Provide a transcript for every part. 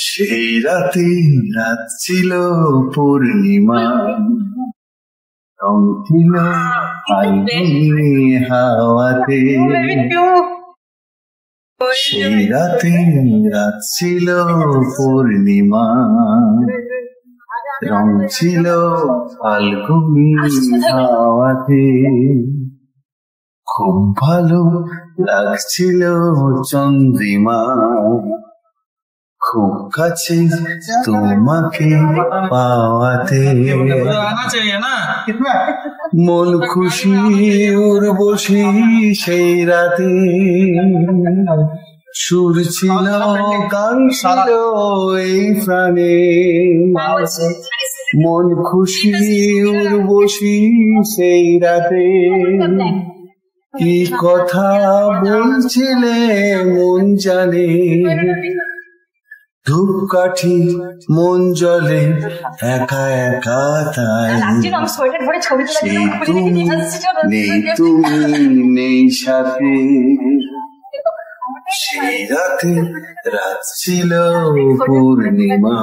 সেই রাতে রাত ছিল পূর্ণিমা, রং ছিল ফাল্গুনি হাওয়াতে। সেই রাতে রাত ছিল পূর্ণিমা, রং ছিল ফাল্গুনি হাওয়াতে। খুব ভালো লাগছিল চন্দ্রিমা, খুব কাছে তোমাকে পাওয়াতে। মন খুশি উর্বশী সেই রাতে, সুর ছিল গান ছিল এই প্রাণে। মন খুশি উর্বশী সেই রাতে, কি কথা বলছিলে মন জানে। ধূপকাঠি মন জলে একা একা তাই, সেই তুমি নেই তুমি নেই সাথে। সেই রাতে রাত ছিল পূর্ণিমা,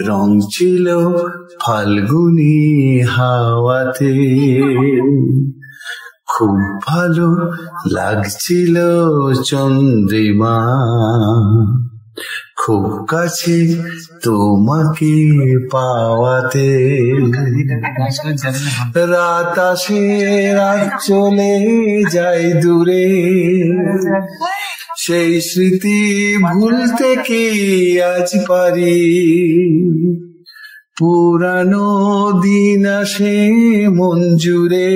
রং ছিল ফাল্গুনি হাওয়াতে। খুব ভালো লাগছিল চন্দ্রিমা, খুব কাছে তোমাকে পাওয়াতে। রাত আসে রাত চলে যায় দূরে, সেই স্মৃতি ভুলতে কি আজ পারি। পুরানো দিন আসে মন জুড়ে,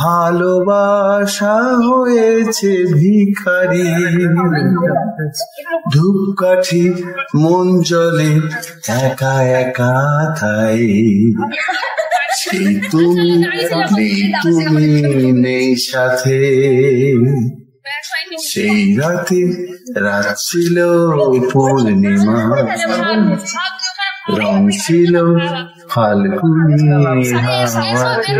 ভালোবাসা হয়েছে ভিখারি। ধূপকাঠি মন জলে একা একা তাই, সেই তুমি নেই তুমি নেই সাথে। সেই রাতে রাত ছিল পূর্ণিমা, রং ছিল ফাল্গুনি হাওয়াতে।